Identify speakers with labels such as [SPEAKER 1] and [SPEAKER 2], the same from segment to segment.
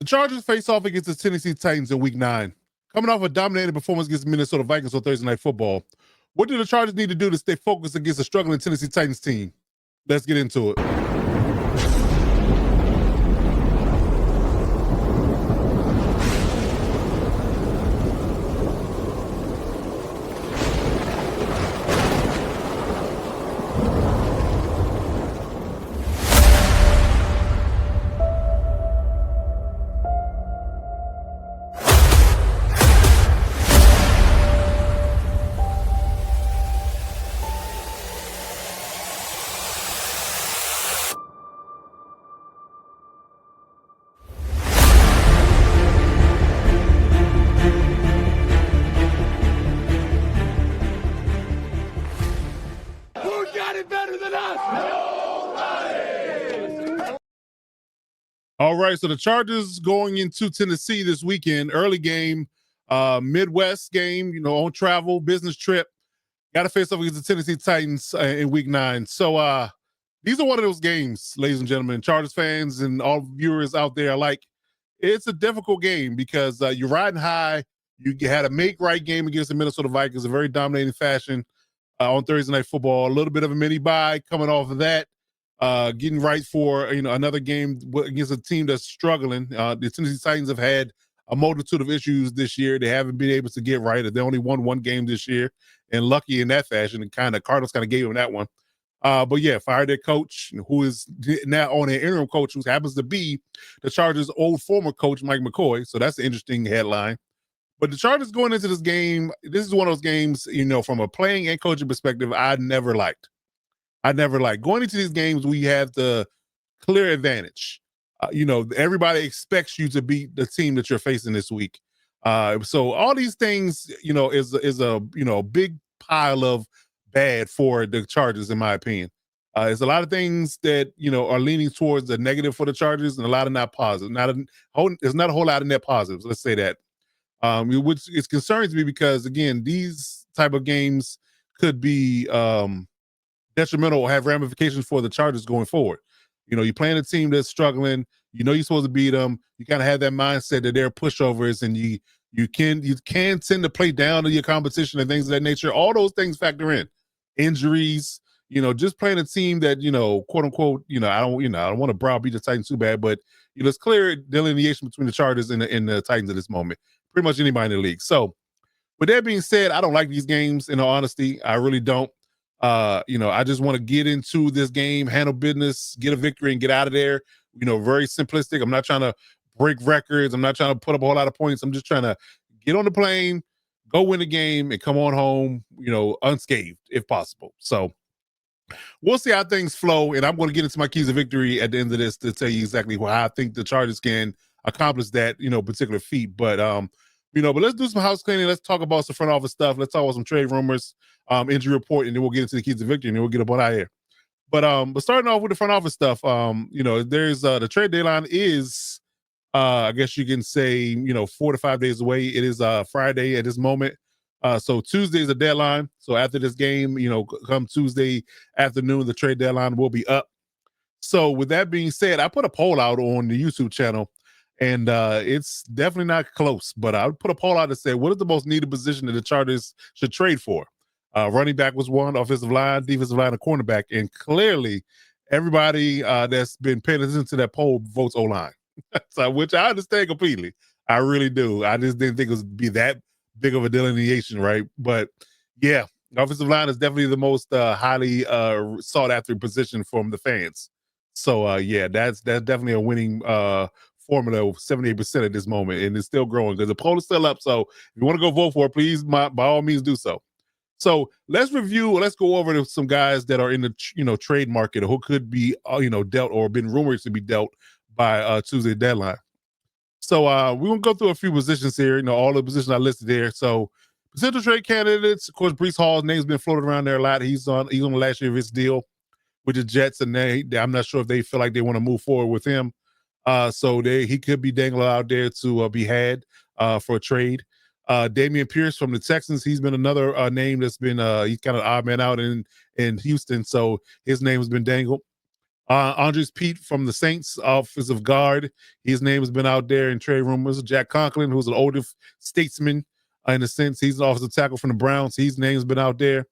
[SPEAKER 1] The Chargers face off against the Tennessee Titans in Week 9. Coming off a dominating performance against the Minnesota Vikings on Thursday Night Football, what do the Chargers need to do to stay focused against a struggling Tennessee Titans team? Let's get into it. All right, so the Chargers going into Tennessee this weekend, early game, Midwest game, on travel, business trip. Got to face off against the Tennessee Titans in Week 9. So these are one of those games, ladies and gentlemen, Chargers fans and all viewers out there alike. It's a difficult game because you're riding high. You had a make-right game against the Minnesota Vikings, a very dominating fashion on Thursday Night Football. A little bit of a mini bye coming off of that. Getting right for another game against a team that's struggling. The Tennessee Titans have had a multitude of issues this year. They haven't been able to get right. They only won one game this year, and lucky in that fashion. And Cardinals kind of gave them that one. But yeah, fired their coach, who is now on an interim coach, who happens to be the Chargers' old former coach, Mike McCoy. So that's an interesting headline. But the Chargers going into this game, this is one of those games, from a playing and coaching perspective, I never liked. Going into these games. We have the clear advantage. Everybody expects you to beat the team that you're facing this week. So all these things, is a big pile of bad for the Chargers, in my opinion. There's a lot of things that are leaning towards the negative for the Chargers, and a lot of not positive. There's not a whole lot of net positives. Let's say that. Which it concerns me because again, these type of games could be detrimental or have ramifications for the Chargers going forward. You're playing a team that's struggling. You're supposed to beat them. You kind of have that mindset that they're pushovers, and you can tend to play down to your competition and things of that nature. All those things factor in. Injuries, just playing a team that quote unquote, I don't want to browbeat the Titans too bad, but it's clear delineation between the Chargers and the Titans at this moment. Pretty much anybody in the league. So, with that being said, I don't like these games. In all honesty, I really don't. I just want to get into this game, handle business, get a victory, and get out of there. Very simplistic. I'm not trying to break records. I'm not trying to put up a whole lot of points. I'm just trying to get on the plane, go win the game, and come on home, unscathed if possible. So we'll see how things flow. And I'm going to get into my keys of victory at the end of this to tell you exactly how I think the Chargers can accomplish that, particular feat. But but let's do some house cleaning. Let's talk about some front office stuff. Let's talk about some trade rumors, injury report, and then we'll get into the keys of victory, and then we'll get up on out here. But starting off with the front office stuff, there's the trade deadline is I guess you can say 4 to 5 days away. It is Friday at this moment. So Tuesday is the deadline. So after this game, come Tuesday afternoon, the trade deadline will be up. So with that being said, I put a poll out on the YouTube channel, and it's definitely not close. But I put a poll out that said, what is the most needed position that the Chargers should trade for? Running back was one, offensive line, defensive line, and cornerback. And clearly, everybody that's been paying attention to that poll votes O-line. So, which I understand completely. I really do. I just didn't think it would be that big of a delineation, right? But yeah, offensive line is definitely the most highly sought after position from the fans. So yeah, that's definitely a winning formula of 78% at this moment, and it's still growing because the poll is still up. So if you want to go vote for it, please, by all means, do so. So let's go over some guys that are in the trade market, or who could be dealt or been rumored to be dealt by Tuesday deadline. So we're gonna go through a few positions here. All the positions I listed there. So potential trade candidates, of course, Breece Hall's name's been floated around there a lot. He's on the last year of his deal with the Jets, and I'm not sure if they feel like they want to move forward with him. So he could be dangling out there to be had for a trade. Damian Pierce from the Texans, he's been another name that's been he's kind of odd man out in Houston, so his name has been dangled. Andres Pete from the Saints, offensive guard. His name has been out there in trade rumors. Jack Conklin, who's an older statesman in a sense. He's an offensive tackle from the Browns. His name's been out there.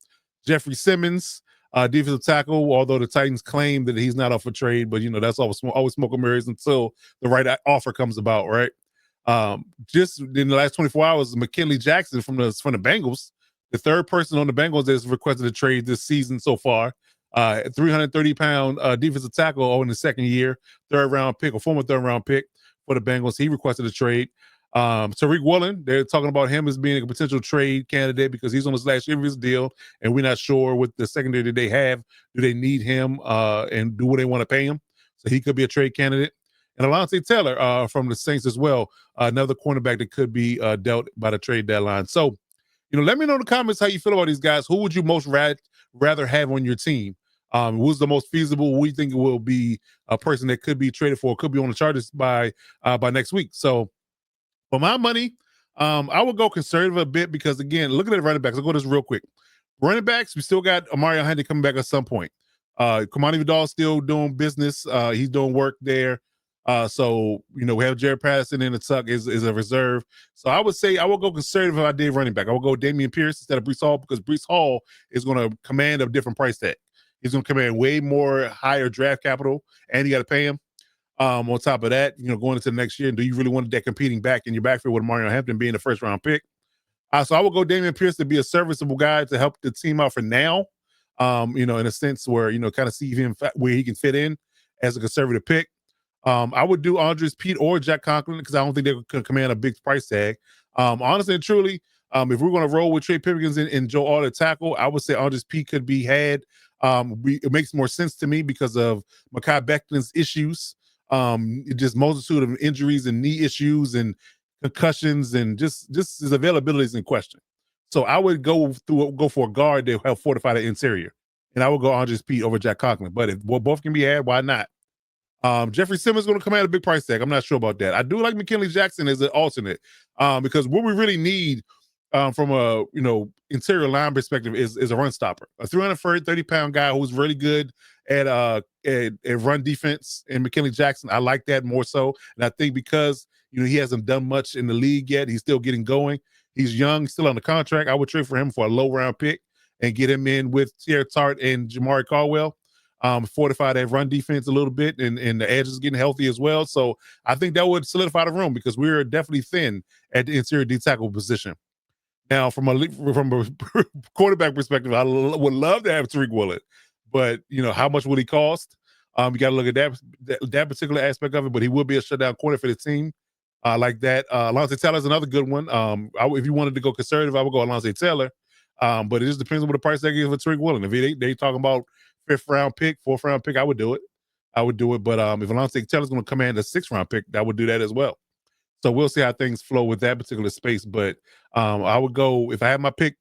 [SPEAKER 1] Jeffrey Simmons, defensive tackle, although the Titans claim that he's not up for trade, but that's always smoke and mirrors until the right offer comes about, right? Just in the last 24 hours, McKinley Jackson from the Bengals, the third person on the Bengals that's requested a trade this season so far. 330-pound defensive tackle in the second year, former third round pick for the Bengals. He requested a trade. Tariq Woolen, they're talking about him as being a potential trade candidate because he's on his last year of his deal, and we're not sure what the secondary that they have. Do they need him and do what they want to pay him? So he could be a trade candidate. And Alontae Taylor from the Saints as well, another cornerback that could be dealt by the trade deadline. So, let me know in the comments how you feel about these guys. Who would you most rather have on your team? Who's the most feasible? Who do you think will be a person that could be traded for, could be on the Chargers by next week? So for my money, I would go conservative a bit because, again, looking at the running backs, I'll go this real quick. Running backs, we still got Amari Hunter coming back at some point. Kamani Vidal still doing business. He's doing work there. So we have Jared Patterson in the tuck is a reserve. So I would say I will go conservative if I did running back. I will go Damian Pierce instead of Breece Hall because Breece Hall is going to command a different price tag. He's going to command way more higher draft capital, and you got to pay him. On top of that, going into the next year, do you really want that competing back in your backfield with Mario Hampton being the first round pick? So I will go Damian Pierce to be a serviceable guy to help the team out for now. In a sense where kind of see him where he can fit in as a conservative pick. I would do Andres Pete or Jack Conklin because I don't think they could command a big price tag. Honestly and truly, if we're going to roll with Trey Pipkins and Joe Alder tackle, I would say Andres Pete could be had. It makes more sense to me because of Mekhi Becton's issues. Just multitude of injuries and knee issues and concussions and just his availability is in question. So I would go for a guard to help fortify the interior, and I would go Andres Pete over Jack Conklin. But if both can be had, why not? Jeffrey Simmons is going to come out a big price tag. I'm not sure about that. I do like McKinley Jackson as an alternate because what we really need from a interior line perspective is a run stopper, a 330-pound guy who's really good at run defense. And McKinley Jackson, I like that more so. And I think because he hasn't done much in the league yet, he's still getting going. He's young, still on the contract. I would trade for him for a low round pick and get him in with Tierra Tart and Jamari Caldwell. Fortify that run defense a little bit, and the edge is getting healthy as well. So I think that would solidify the room because we're definitely thin at the interior D tackle position. Now, from a quarterback perspective, I would love to have Tariq Woolen, but how much would he cost? You got to look at that particular aspect of it. But he will be a shutdown corner for the team, like that. Alontae Taylor is another good one. If you wanted to go conservative, I would go Alontae Taylor. But it just depends on what the price they give for Tariq Woolen. If they talking about fourth round pick, I would do it. But if Alontae Taylor's going to command a 6th round pick, I would do that as well. So we'll see how things flow with that particular space. But I would go, if I had my pick,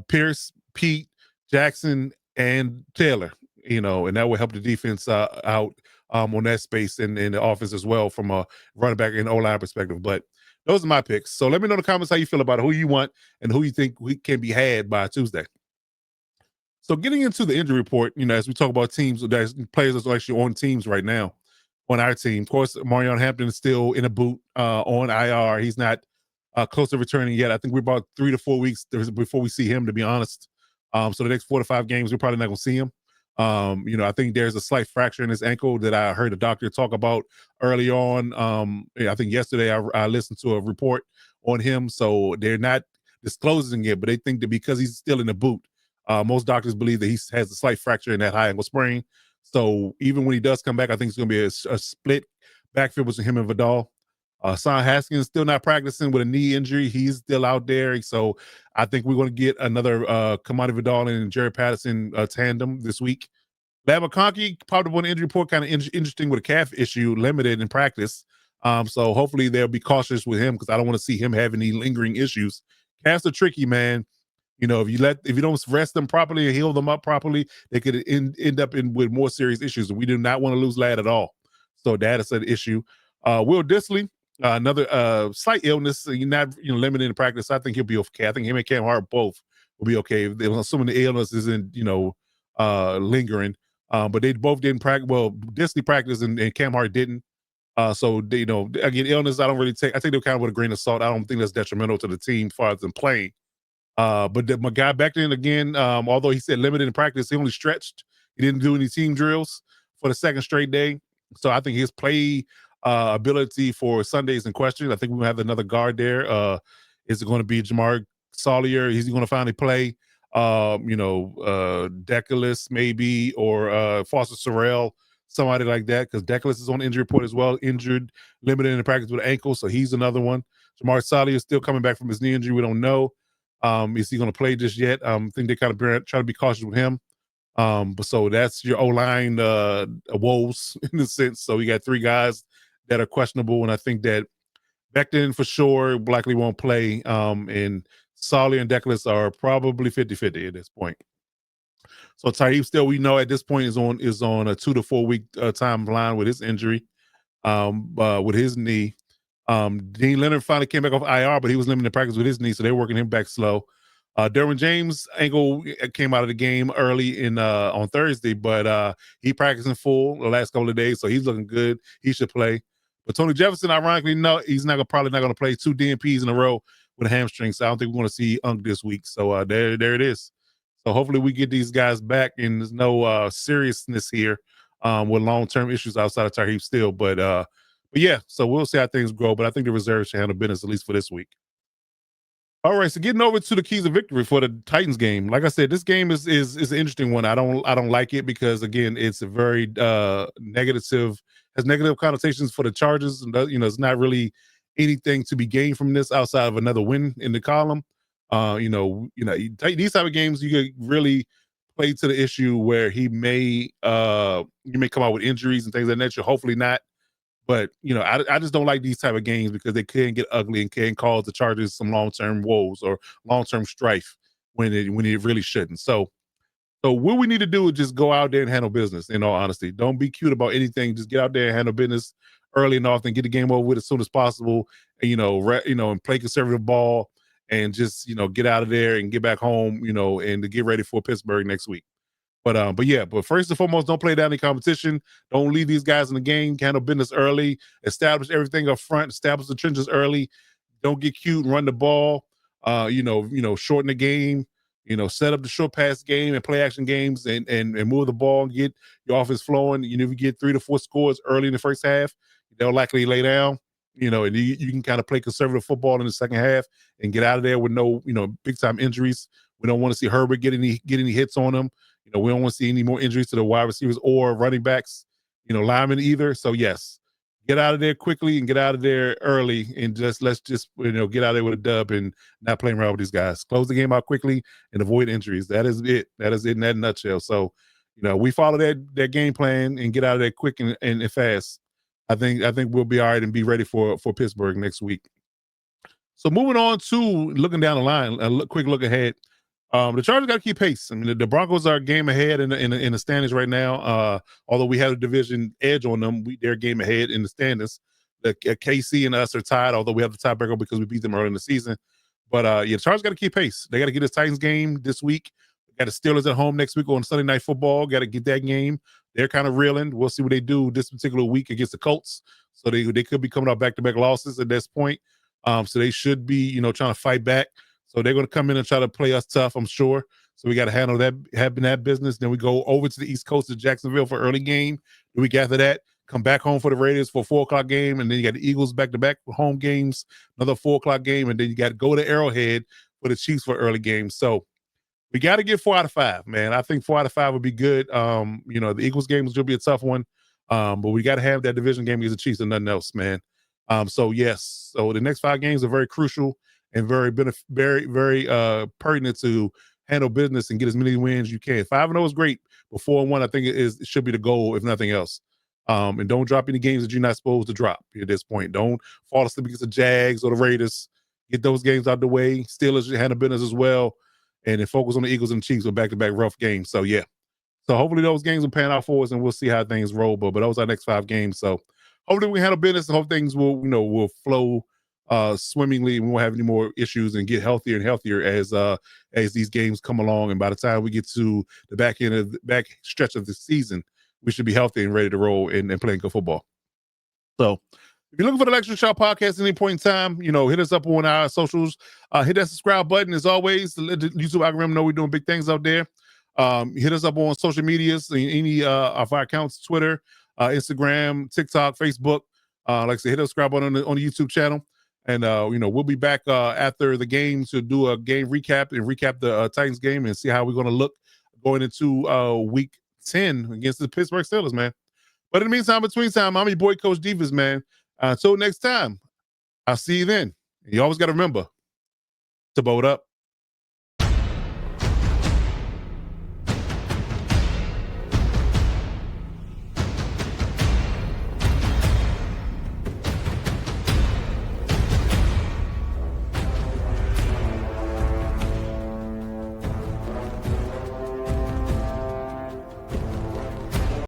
[SPEAKER 1] Pierce, Pete, Jackson, and Taylor, and that would help the defense out on that space and in the offense as well from a running back and O-line perspective. But those are my picks. So let me know in the comments how you feel about it, who you want and who you think can be had by Tuesday. So getting into the injury report, as we talk about teams, there's players that's actually on teams right now on our team. Of course, Marion Hampton is still in a boot on IR. He's not close to returning yet. I think we're about 3 to 4 weeks before we see him, to be honest. So the next 4 to 5 games, we're probably not going to see him. I think there's a slight fracture in his ankle that I heard a doctor talk about early on. I think yesterday I listened to a report on him. So they're not disclosing it, but they think that because he's still in the boot, most doctors believe that he has a slight fracture in that high ankle sprain. So even when he does come back, I think it's going to be a split backfield between him and Vidal. Son Haskins still not practicing with a knee injury. He's still out there. So I think we're going to get another Kamani Vidal and Jared Patterson tandem this week. Lab McConkey popped up on the injury report, kind of interesting with a calf issue, limited in practice. So hopefully they'll be cautious with him because I don't want to see him have any lingering issues. Calves are tricky, man. If you don't rest them properly and heal them up properly, they could end up with more serious issues. And we do not want to lose Ladd at all. So that is an issue. Will Dissly, another slight illness, not limited in practice. I think he'll be okay. I think him and Cam Hart both will be okay, assuming the illness isn't lingering. But they both didn't practice. Well, Disley practiced and Cam Hart didn't. So they, again, illness. I don't really take. I think they're kind of with a grain of salt. I don't think that's detrimental to the team as far as them playing. But my guy back then again, although he said limited in practice, he only stretched. He didn't do any team drills for the second straight day. So I think his play ability for Sundays in question. I think we have another guard there. Is it going to be Jamar Collier? Is he going to finally play? Deculus maybe, or Foster Sorrell, somebody like that, because Deculus is on the injury report as well, injured, limited in the practice with an ankle, so he's another one. Jamar Collier is still coming back from his knee injury. We don't know. Is he going to play just yet? I think they kind of try to be cautious with him. But so that's your O-line woes in a sense. So you got three guys that are questionable, and I think that Becton for sure likely won't play. And Solly and Deculus are probably 50-50 at this point. So Taib still, we know at this point is on a 2 to 4 week timeline with his injury, with his knee. Dean Leonard finally came back off IR, but he was limited in practice with his knee, so they're working him back slow. Derwin James ankle came out of the game early on Thursday, but he practiced in full the last couple of days, so he's looking good. He should play. But Tony Jefferson, ironically, no, he's probably not going to play 2 DNPs in a row with a hamstring, so I don't think we're going to see Unk this week. So there it is. So hopefully we get these guys back, and there's no seriousness here with long-term issues outside of Taheem still. But yeah, so we'll see how things grow. But I think the reserves should handle business at least for this week. All right, so getting over to the keys of victory for the Titans game. Like I said, this game is an interesting one. I don't like it because again, it's a very has negative connotations for the Chargers, and it's not really anything to be gained from this outside of another win in the column. These type of games you could really play to the issue where you may come out with injuries and things like that. Hopefully not. But I just don't like these type of games because they can get ugly and can cause the Chargers some long-term woes or long-term strife when it really shouldn't. So what we need to do is just go out there and handle business. In all honesty, don't be cute about anything. Just get out there and handle business early and often. Get the game over with as soon as possible. And, and play conservative ball and just get out of there and get back home. And to get ready for Pittsburgh next week. But first and foremost, don't play down the competition. Don't leave these guys in the game. Handle business early. Establish everything up front. Establish the trenches early. Don't get cute and run the ball. Shorten the game. Set up the short pass game and play action games and move the ball and get your offense flowing. If you get 3 to 4 scores early in the first half, they'll likely lay down. And you can kind of play conservative football in the second half and get out of there with no, big time injuries. We don't want to see Herbert get any hits on them. We don't want to see any more injuries to the wide receivers or running backs, linemen either. So yes, get out of there quickly and get out of there early and let's get out of there with a dub and not playing around with these guys. Close the game out quickly and avoid injuries. That is it. That is it in that nutshell. So, we follow that game plan and get out of there quick and fast. I think we'll be all right and be ready for Pittsburgh next week. So moving on to looking down the line, quick look ahead. The Chargers got to keep pace. I mean, the Broncos are a game ahead in the standings right now. Although we have a division edge on them, they're a game ahead in the standings. The KC and us are tied, although we have the tiebreaker because we beat them early in the season. But the Chargers got to keep pace. They got to get this Titans game this week. Got the Steelers at home next week on Sunday Night Football. Got to get that game. They're kind of reeling. We'll see what they do this particular week against the Colts. So they could be coming off back-to-back losses at this point. So they should be, trying to fight back. So they're going to come in and try to play us tough, I'm sure. So we got to handle that business. Then we go over to the East Coast to Jacksonville for early game. The week after that, come back home for the Raiders for a 4:00 game. And then you got the Eagles back-to-back home games, another 4:00 game. And then you got to go to Arrowhead for the Chiefs for early games. So we got to get 4 out of 5, man. I think 4 out of 5 would be good. The Eagles game will be a tough one. But we got to have that division game against the Chiefs and nothing else, man. So yes. So the next 5 games are very crucial and very pertinent to handle business and get as many wins as you can. 5-0 is great, but 4-1 I think it should be the goal, if nothing else. And don't drop any games that you're not supposed to drop at this point. Don't fall asleep against the Jags or the Raiders. Get those games out the way. Steelers should handle business as well, and then focus on the Eagles and the Chiefs with back-to-back rough games. So yeah. So hopefully those games will pan out for us, and we'll see how things roll. But those are our next 5 games. So hopefully we handle business and hope things will flow swimmingly, and we won't have any more issues and get healthier and healthier as these games come along. And by the time we get to the back end of the back stretch of the season, we should be healthy and ready to roll and playing good football. So if you're looking for the Lecture Shot podcast at any point in time, hit us up on our socials. Hit that subscribe button as always to let the YouTube algorithm know we're doing big things out there. Hit us up on social medias, any of our accounts, Twitter, Instagram, TikTok, Facebook. Like I said, hit the subscribe button on the YouTube channel. And we'll be back after the game to do a game recap and recap the Titans game and see how we're going to look going into week 10 against the Pittsburgh Steelers, man. But in the meantime, between time, I'm your boy, Coach Divas, man. Until next time, I'll see you then. And you always got to remember to boat up.